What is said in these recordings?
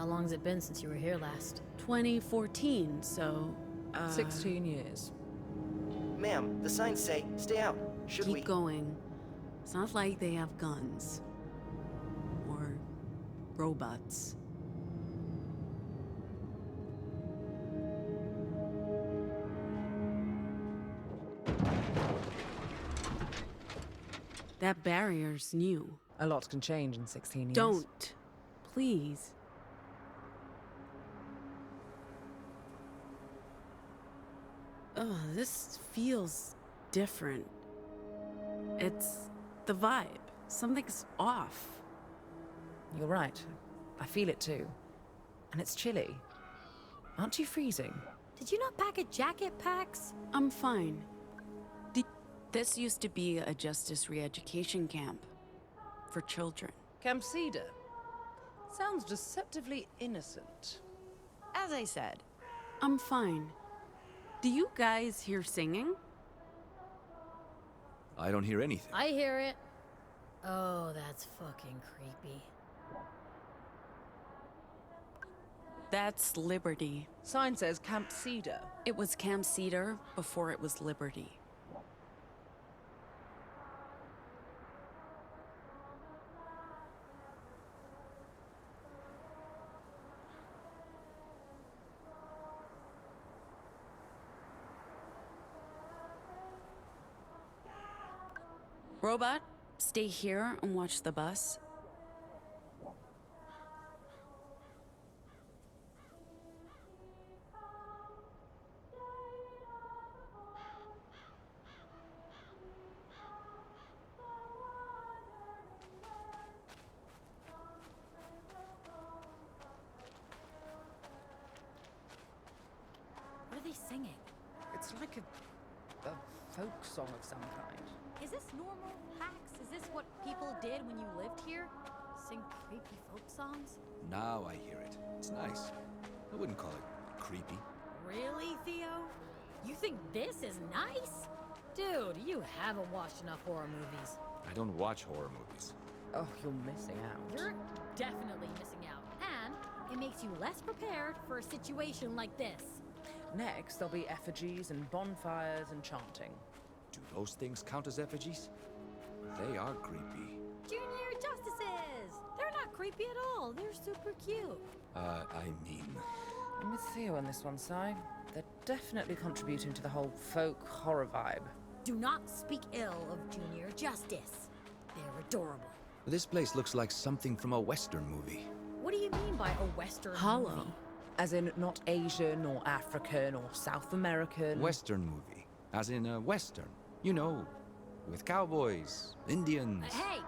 How long's it been since you were here last? 2014, so... 16 years. Ma'am, the signs say, stay out. Should we? Keep going. It's not like they have guns. Or robots. That barrier's new. A lot can change in 16 years. Don't. Please. Oh, this feels different. It's the vibe. Something's off. You're right. I feel it too. And it's chilly. Aren't you freezing? Did you not pack a jacket, Pax? I'm fine. This used to be a justice re-education camp for children. Camp Cedar. Sounds deceptively innocent. As I said, I'm fine. Do you guys hear singing? I don't hear anything. I hear it. Oh, that's fucking creepy. That's Liberty. Sign says Camp Cedar. It was Camp Cedar before it was Liberty. Robot, stay here and watch the bus. What are they singing? It's like a folk song of some kind. Is this normal, Pax? Is this what people did when you lived here? Sing creepy folk songs? Now I hear it. It's nice. I wouldn't call it creepy. Really, Theo? You think this is nice? Dude, you haven't watched enough horror movies. I don't watch horror movies. Oh, you're missing out. You're definitely missing out. And it makes you less prepared for a situation like this. Next, there'll be effigies and bonfires and chanting. Do those things count as effigies? They are creepy. Junior Justices! They're not creepy at all. They're super cute. I mean... I'm with Theo on this one, Si. They're definitely contributing to the whole folk horror vibe. Do not speak ill of Junior Justice. They're adorable. This place looks like something from a Western movie. What do you mean by a Western Hollow. movie? As in, not Asian or African or South American. Western movie. As in a Western. You know, with cowboys, Indians. Hey!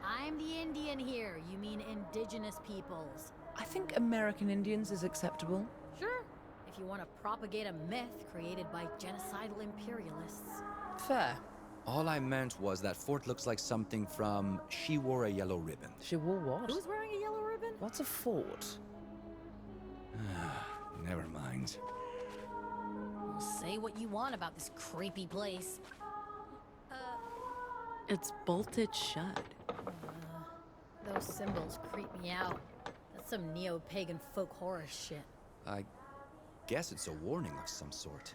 I'm the Indian here. You mean indigenous peoples. I think American Indians is acceptable. Sure, if you want to propagate a myth created by genocidal imperialists. Fair. All I meant was that fort looks like something from She Wore a Yellow Ribbon. She wore what? Who's wearing a yellow ribbon? What's a fort? Never mind. Say what you want about this creepy place. It's bolted shut. Those symbols creep me out. That's some neo-pagan folk horror shit. I guess it's a warning of some sort.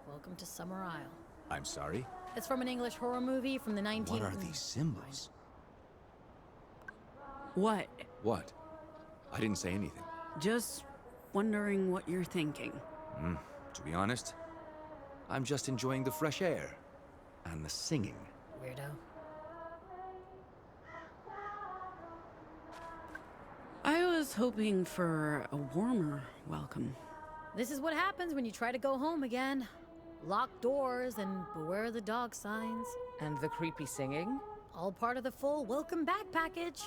Welcome to Summer Isle. I'm sorry? It's from an English horror movie from the 19... What are these symbols? What? What? I didn't say anything. Just wondering what you're thinking. To be honest, I'm just enjoying the fresh air. And the singing. Weirdo. I was hoping for a warmer welcome. This is what happens when you try to go home again. Locked doors and beware the dog signs. And the creepy singing? All part of the full welcome back package.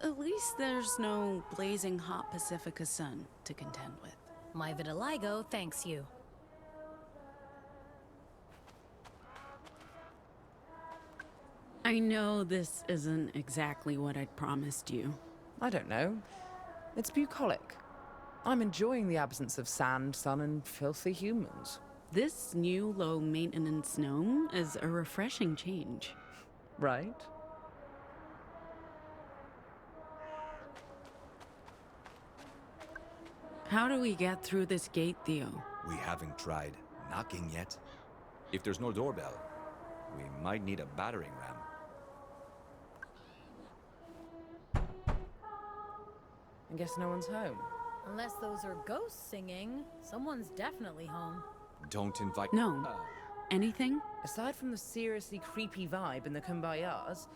At least there's no blazing hot Pacifica sun to contend with. My vitiligo thanks you. I know this isn't exactly what I'd promised you. I don't know. It's bucolic. I'm enjoying the absence of sand, sun, and filthy humans. This new low-maintenance gnome is a refreshing change. Right? How do we get through this gate, Theo? We haven't tried knocking yet. If there's no doorbell, we might need a battering ram. I guess no one's home. Unless those are ghosts singing, someone's definitely home. Don't invite... No. Anything? Aside from the seriously creepy vibe in the kumbayas,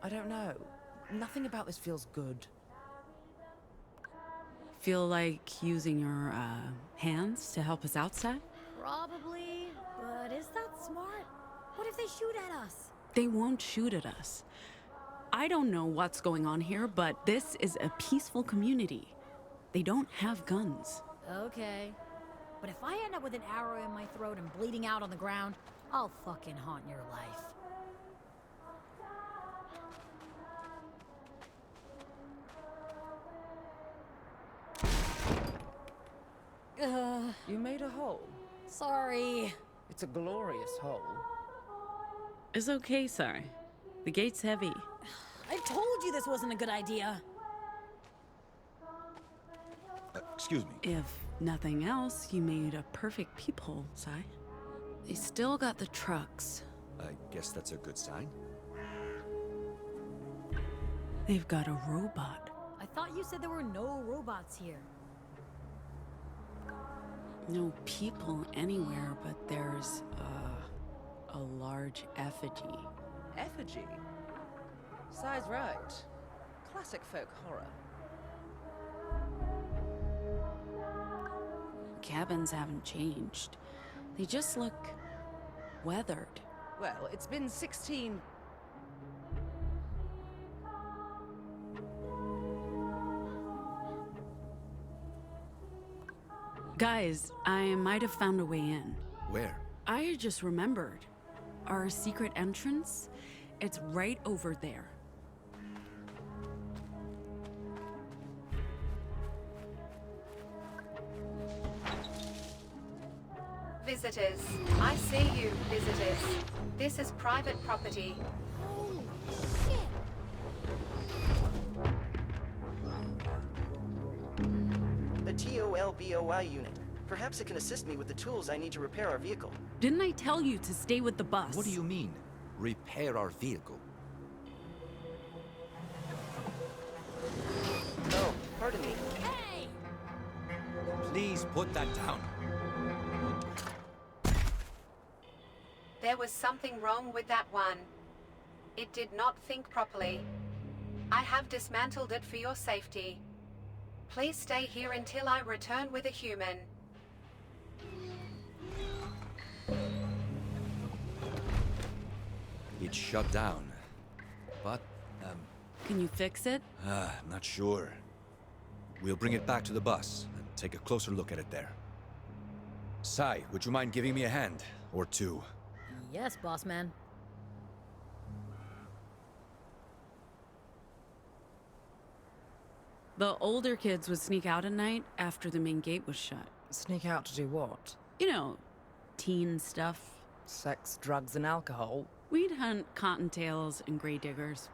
I don't know. Nothing about this feels good. Feel like using your, hands to help us outside? Probably, but is that smart? What if they shoot at us? They won't shoot at us. I don't know what's going on here, but this is a peaceful community. They don't have guns. Okay. But if I end up with an arrow in my throat and bleeding out on the ground, I'll fucking haunt your life. You made a hole. Sorry. It's a glorious hole. It's okay, sorry. The gate's heavy. I told you this wasn't a good idea. Excuse me. If nothing else, you made a perfect peephole, Sai. They still got the trucks. I guess that's a good sign. They've got a robot. I thought you said there were no robots here. No people anywhere, but there's, a large effigy. Effigy? Sai's right. Classic folk horror. Cabins haven't changed. They just look weathered. Well, it's been 16... Guys, I might have found a way in. Where? I just remembered. Our secret entrance? It's right over there. Visitors. I see you, visitors. This is private property. Holy shit! The TOLBOI unit. Perhaps it can assist me with the tools I need to repair our vehicle. Didn't I tell you to stay with the bus? What do you mean? Repair our vehicle? Oh, pardon me. Hey! Please put that down. There was something wrong with that one. It did not think properly. I have dismantled it for your safety. Please stay here until I return with a human. It's shut down. But, Can you fix it? I'm not sure. We'll bring it back to the bus and take a closer look at it there. Sai, would you mind giving me a hand? Or two? Yes, boss man. The older kids would sneak out at night after the main gate was shut. Sneak out to do what? You know, teen stuff. Sex, drugs, and alcohol? We'd hunt cottontails and gray diggers.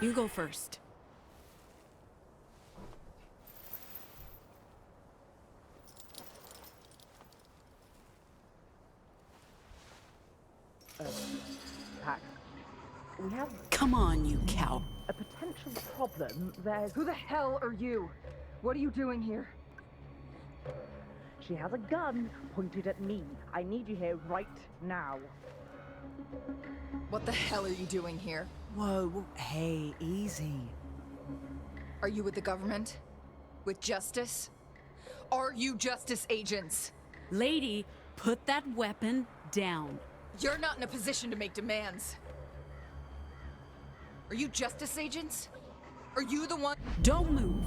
You go first. Pack. We have Come on, you cow. a potential problem. There's... Who the hell are you? What are you doing here? She has a gun pointed at me. I need you here right now. What the hell are you doing here? Whoa, hey, easy. Are you with the government? With justice? Are you justice agents? Lady, put that weapon down. You're not in a position to make demands. Are you justice agents? Are you the one? Don't move.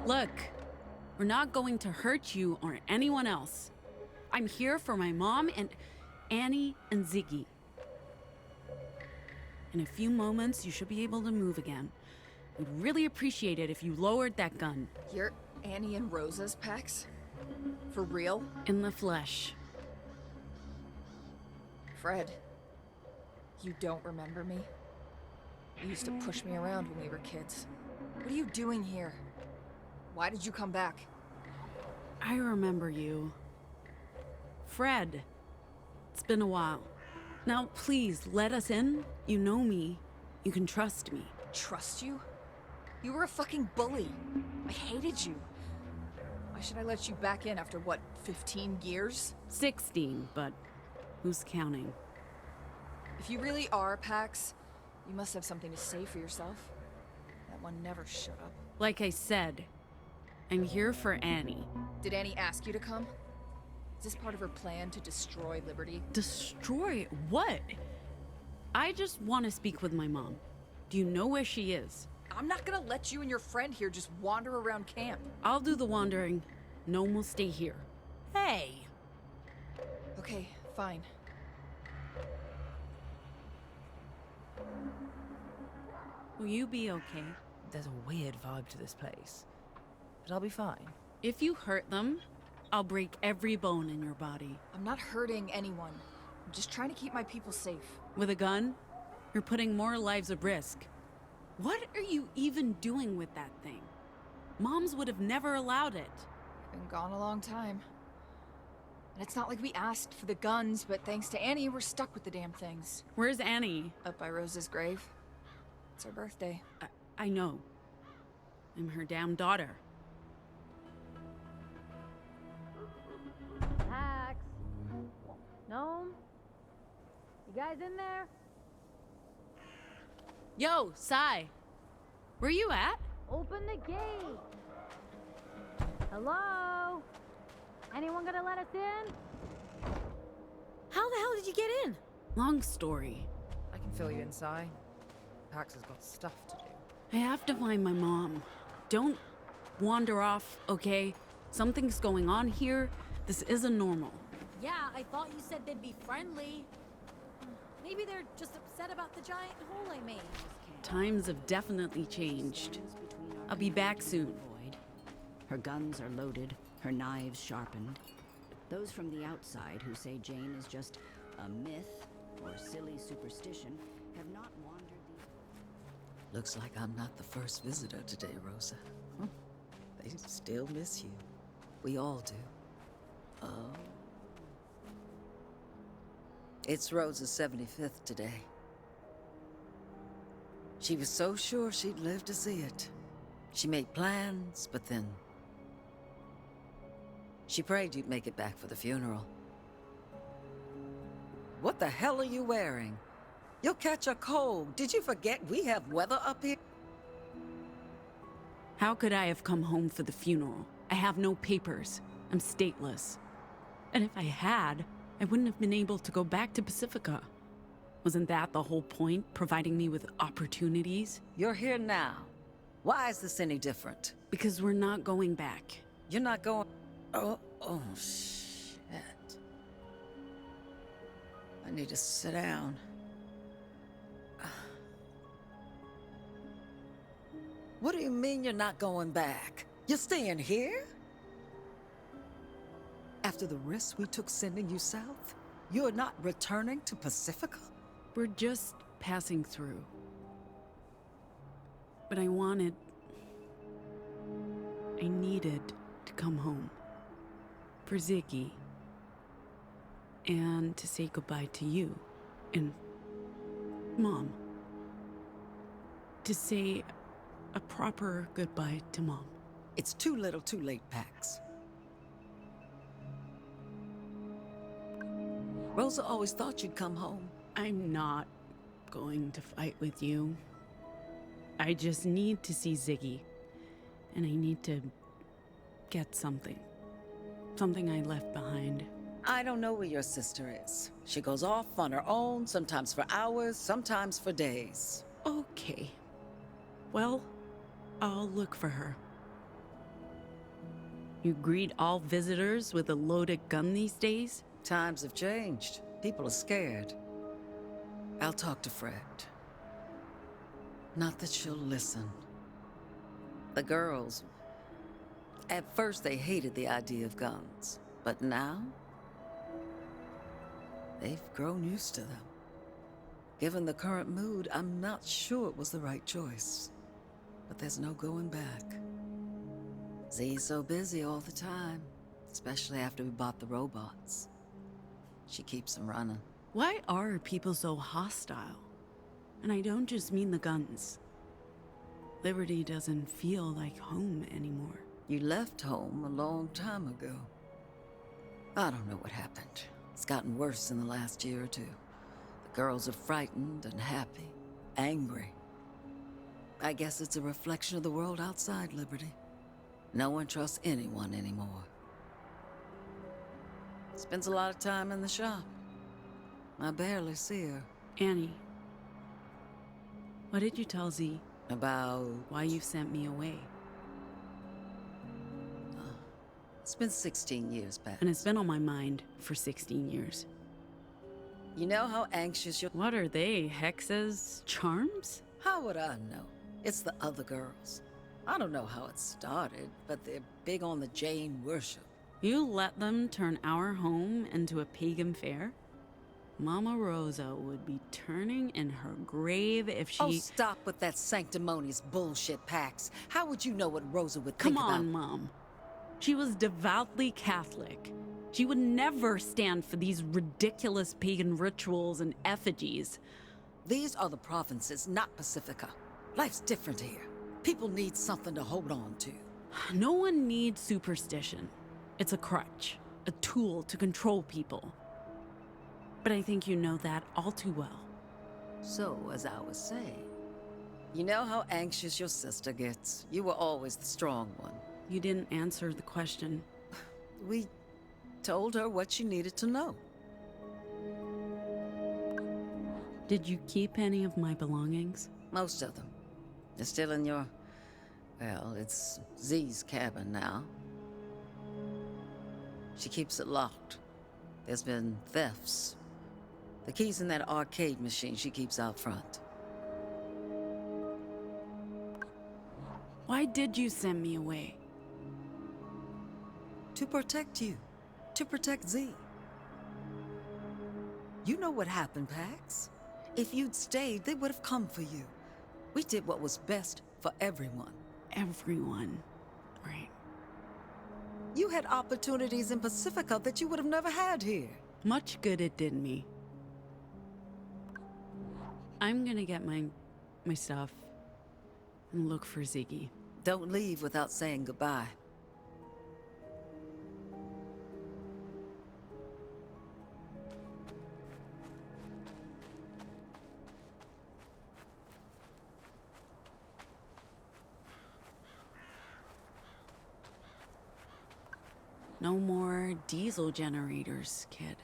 Look, we're not going to hurt you or anyone else. I'm here for my mom and Annie and Ziggy. In a few moments, you should be able to move again. We'd really appreciate it if you lowered that gun. You're Annie and Rosa's Pax? For real? In the flesh. Fred, you don't remember me? You used to push me around when we were kids. What are you doing here? Why did you come back? I remember you. Fred. It's been a while. Now, please, let us in. You know me. You can trust me. Trust you? You were a fucking bully. I hated you. Why should I let you back in after, what, 15 years? 16, but who's counting? If you really are Pax, you must have something to say for yourself. That one never shut up. Like I said, I'm here for Annie. Did Annie ask you to come? Is this part of her plan to destroy Liberty? Destroy what? I just want to speak with my mom. Do you know where she is? I'm not gonna let you and your friend here just wander around camp. I'll do the wandering. Gnome will stay here. Hey! Okay, fine. Will you be okay? There's a weird vibe to this place. But I'll be fine. If you hurt them, I'll break every bone in your body. I'm not hurting anyone. I'm just trying to keep my people safe. With a gun, you're putting more lives at risk. What are you even doing with that thing? Moms would have never allowed it. Been gone a long time. And it's not like we asked for the guns, but thanks to Annie, we're stuck with the damn things. Where's Annie? Up by Rose's grave. It's her birthday. I know. I'm her damn daughter. Max? Gnome? You guys in there? Yo, Sai. Where you at? Open the gate! Hello? Anyone gonna let us in? How the hell did you get in? Long story. I can fill you in, Sai. Pax has got stuff to do. I have to find my mom. Don't wander off, okay? Something's going on here. This isn't normal. Yeah, I thought you said they'd be friendly. Maybe they're just upset about the giant hole I made. Times have definitely changed. I'll be back soon. Her guns are loaded, her knives sharpened. Those from the outside who say Jane is just a myth or silly superstition have not wandered the... Looks like I'm not the first visitor today, Rosa. They still miss you. We all do. Oh. It's Rosa's 75th today. She was so sure she'd live to see it. She made plans, but then... she prayed you'd make it back for the funeral. What the hell are you wearing? You'll catch a cold. Did you forget we have weather up here? How could I have come home for the funeral? I have no papers. I'm stateless. And if I had, I wouldn't have been able to go back to Pacifica. Wasn't that the whole point, providing me with opportunities? You're here now. Why is this any different? Because we're not going back. You're not going... Oh, shit. I need to sit down. What do you mean you're not going back? You're staying here? After the risk we took sending you south, you're not returning to Pacifica? We're just passing through. But I needed to come home. For Ziggy. And to say goodbye to you. And Mom. To say a proper goodbye to Mom. It's too little too late, Pax. Rosa always thought you'd come home. I'm not going to fight with you. I just need to see Ziggy. And I need to get something. Something I left behind. I don't know where your sister is. She goes off on her own, sometimes for hours, sometimes for days. Okay. Well, I'll look for her. You greet all visitors with a loaded gun these days? Times have changed. People are scared. I'll talk to Fred. Not that she'll listen. The girls... at first they hated the idea of guns. But now... they've grown used to them. Given the current mood, I'm not sure it was the right choice. But there's no going back. Z's so busy all the time, especially after we bought the robots. She keeps them running. Why are people so hostile? And I don't just mean the guns. Liberty doesn't feel like home anymore. You left home a long time ago. I don't know what happened. It's gotten worse in the last year or two. The girls are frightened and happy, angry. I guess it's a reflection of the world outside Liberty. No one trusts anyone anymore. Spends a lot of time in the shop. I barely see her. Annie, what did you tell Z? About... Why you sent me away? It's been 16 years, Pat. And it's been on my mind for 16 years. You know how anxious you're... What are they, hexes? Charms? How would I know? It's the other girls. I don't know how it started, but they're big on the Jane worship. You let them turn our home into a pagan fair? Mama Rosa would be turning in her grave if she... Oh, stop with that sanctimonious bullshit, Pax. How would you know what Rosa would think about? Come on, Mom. She was devoutly Catholic. She would never stand for these ridiculous pagan rituals and effigies. These are the provinces, not Pacifica. Life's different here. People need something to hold on to. No one needs superstition. It's a crutch, a tool to control people. But I think you know that all too well. So, as I was saying, you know how anxious your sister gets. You were always the strong one. You didn't answer the question. We told her what she needed to know. Did you keep any of my belongings? Most of them. They're still in your... Well, it's Z's cabin now. She keeps it locked. There's been thefts. The key's in that arcade machine she keeps out front. Why did you send me away? To protect you. To protect Z. You know what happened, Pax. If you'd stayed, they would have come for you. We did what was best for everyone. Everyone. Right. You had opportunities in Pacifica that you would have never had here. Much good it did me. I'm gonna get my stuff and look for Ziggy. Don't leave without saying goodbye. No more diesel generators, kid.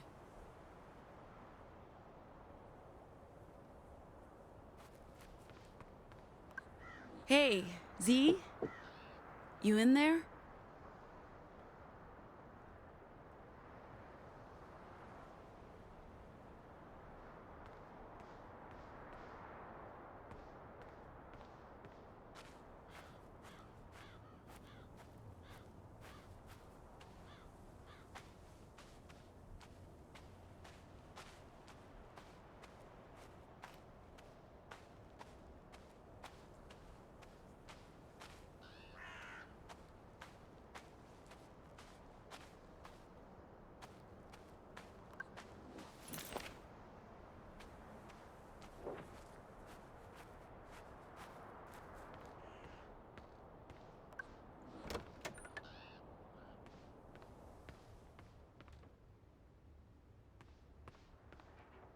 Hey, Z? You in there?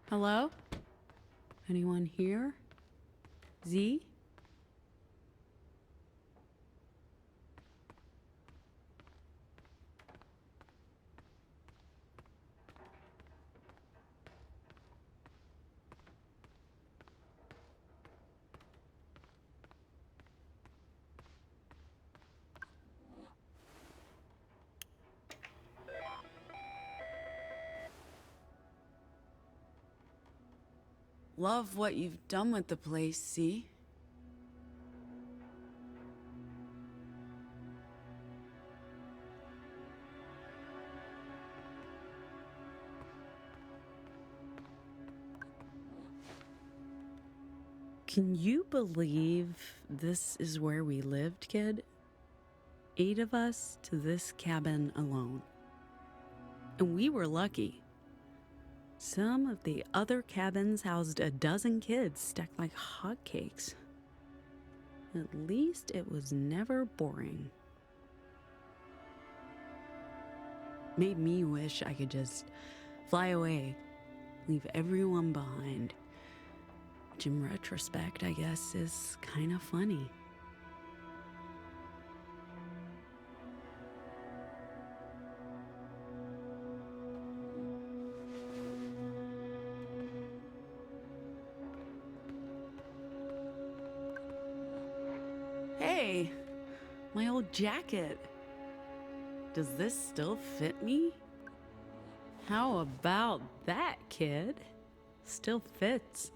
Hello? Anyone here? Z? Love what you've done with the place, see? Can you believe this is where we lived, kid? 8 of us to this cabin alone. And we were lucky. Some of the other cabins housed a dozen kids stacked like hotcakes. At least it was never boring. Made me wish I could just fly away, leave everyone behind. Which in retrospect, I guess, is kind of funny. Hey, my old jacket. Does this still fit me? How about that, kid? Still fits.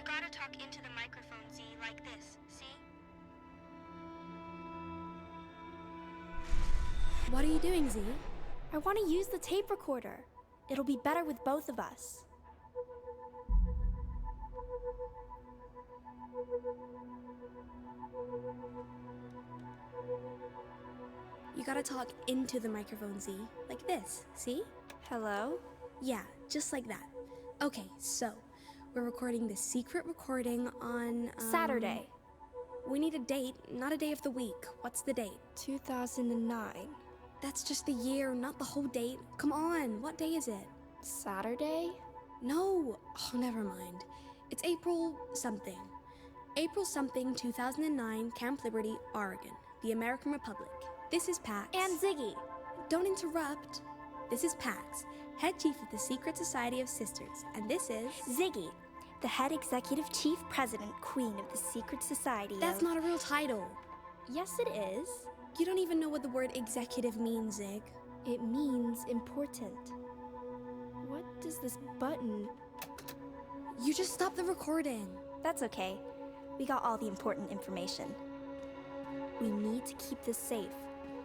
Gotta talk into the microphone, Z, like this, see? What are you doing, Z? I want to use the tape recorder. It'll be better with both of us. You gotta talk into the microphone, Z, like this, see? Hello? Yeah, just like that. Okay, so we're recording the secret recording on Saturday. We need a date, not a day of the week. What's the date? 2009. That's just the year, not the whole date. Come on, what day is it? Saturday? No, oh, never mind. It's April something. April something 2009, Camp Liberty, Oregon, the American Republic. This is Pax. And Ziggy. Don't interrupt. This is Pax, head chief of the Secret Society of Sisters, and this is Ziggy, the head executive chief president queen of the Secret Society. That's not a real title. Yes, it is. You don't even know what the word executive means, Zig. It means important. What does this button... You just stopped the recording. That's okay. We got all the important information. We need to keep this safe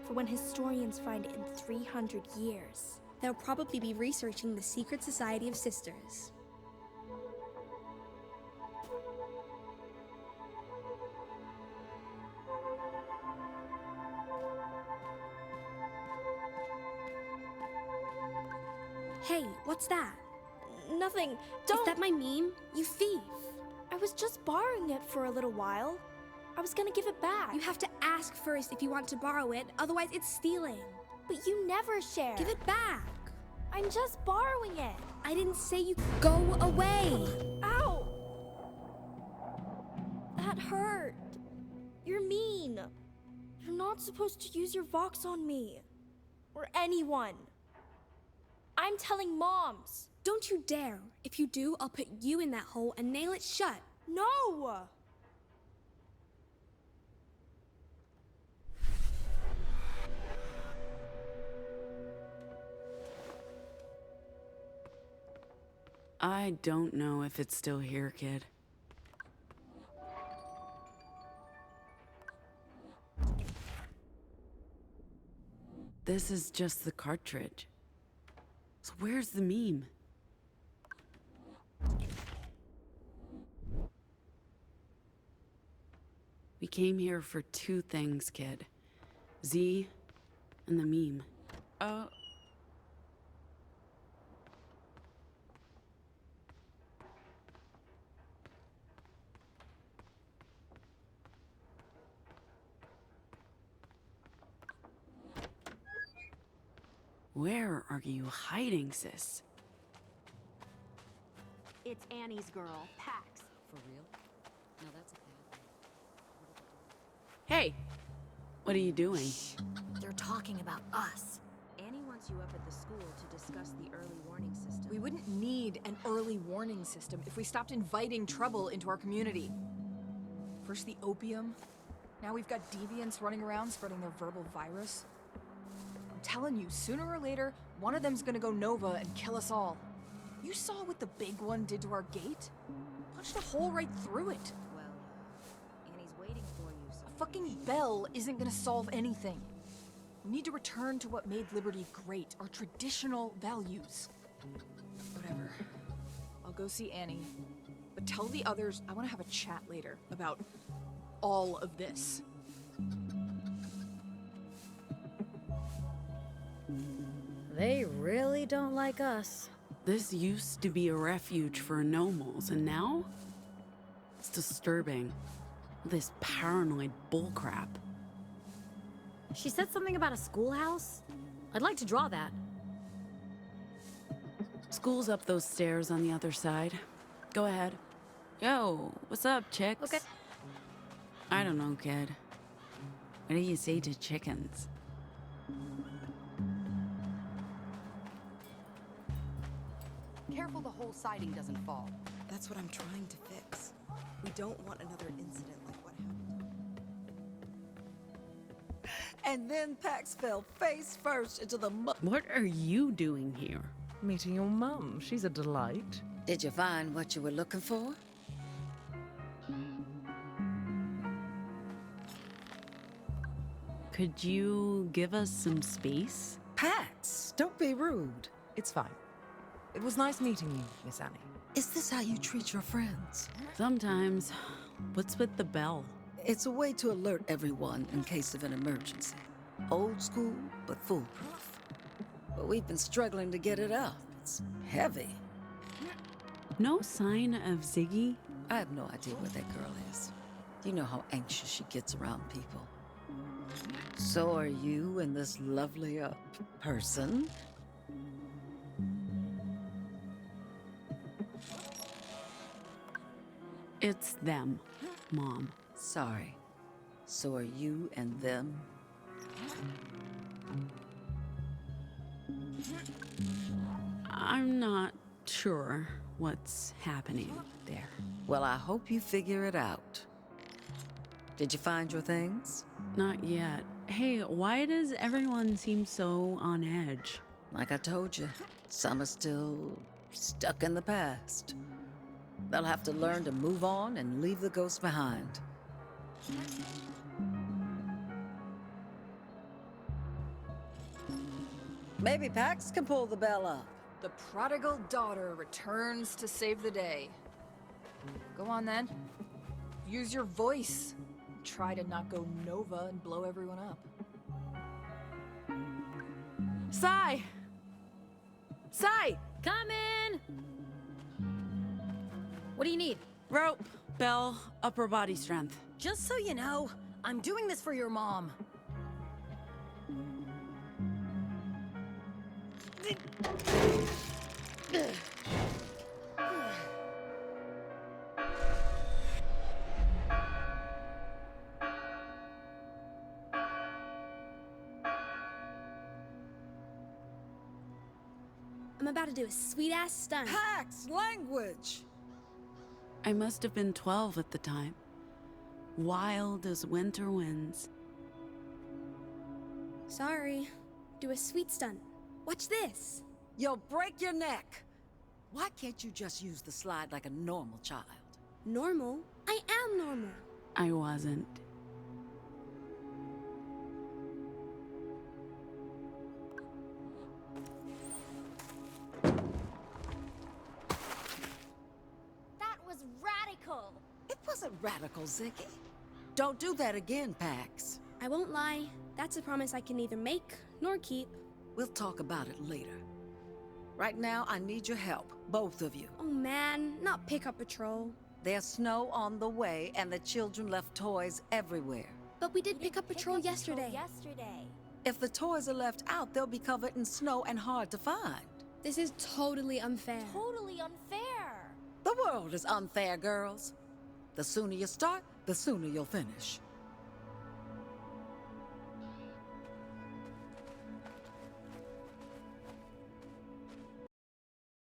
for when historians find it in 300 years. They'll probably be researching the Secret Society of Sisters. Hey, what's that? Nothing. Don't. Is that my meme? You thief. I was just borrowing it for a little while. I was gonna give it back. You have to ask first if you want to borrow it, otherwise it's stealing. But you never share. Give it back. I'm just borrowing it. I didn't say you go away. Ow! That hurt. You're mean. You're not supposed to use your Vox on me. Or anyone. I'm telling moms. Don't you dare. If you do, I'll put you in that hole and nail it shut. No! I don't know if it's still here, kid. This is just the cartridge. So where's the meme? We came here for two things, kid. Z and the meme. Where are you hiding, sis? It's Annie's girl, Pax. For real? No, that's a bad thing. Hey! What are you doing? They're talking about us. Annie wants you up at the school to discuss the early warning system. We wouldn't need an early warning system if we stopped inviting trouble into our community. First the opium, now we've got deviants running around spreading their verbal virus. I'm telling you, sooner or later, one of them's gonna go Nova and kill us all. You saw what the big one did to our gate? Punched a hole right through it. Well, Annie's waiting for you, so... A fucking bell isn't gonna solve anything. We need to return to what made Liberty great, our traditional values. Whatever. I'll go see Annie. But tell the others I want to have a chat later about all of this. They really don't like us. This used to be a refuge for anomals, and now? It's disturbing. This paranoid bullcrap. She said something about a schoolhouse. I'd like to draw that. School's up those stairs on the other side. Go ahead. Yo, what's up, chicks? Okay. I don't know, kid. What do you say to chickens? Careful the whole siding doesn't fall. That's what I'm trying to fix. We don't want another incident like what happened. And then Pax fell face first into the mud. What are you doing here? Meeting your mum. She's a delight. Did you find what you were looking for? Could you give us some space? Pax, don't be rude. It's fine. It was nice meeting you, Miss Annie. Is this how you treat your friends? Sometimes. What's with the bell? It's a way to alert everyone in case of an emergency. Old school, but foolproof. But we've been struggling to get it up. It's heavy. No sign of Ziggy? I have no idea where that girl is. You know how anxious she gets around people. So are you and this lovely, person? It's them, Mom. Sorry. So are you and them? I'm not sure what's happening there. Well, I hope you figure it out. Did you find your things? Not yet. Hey, why does everyone seem so on edge? Like I told you, some are still stuck in the past. They'll have to learn to move on and leave the ghosts behind. Maybe Pax can pull the bell up. The prodigal daughter returns to save the day. Go on then. Use your voice. Try to not go Nova and blow everyone up. Sai! Sai! Come in! What do you need? Rope, bell, upper body strength. Just so you know, I'm doing this for your mom. I'm about to do a sweet-ass stunt. Pax, language! I must have been 12 at the time. Wild as winter winds. Sorry. Do a sweet stunt. Watch this. You'll break your neck. Why can't you just use the slide like a normal child? Normal? I am normal. I wasn't. That was radical. It wasn't radical, Ziggy. Don't do that again, Pax. I won't lie. That's a promise I can neither make nor keep. We'll talk about it later. Right now, I need your help, both of you. Oh man, not pickup patrol. There's snow on the way, and the children left toys everywhere. But we did pick up patrol yesterday. If the toys are left out, they'll be covered in snow and hard to find. This is totally unfair. Totally unfair. The world is unfair, girls. The sooner you start, the sooner you'll finish.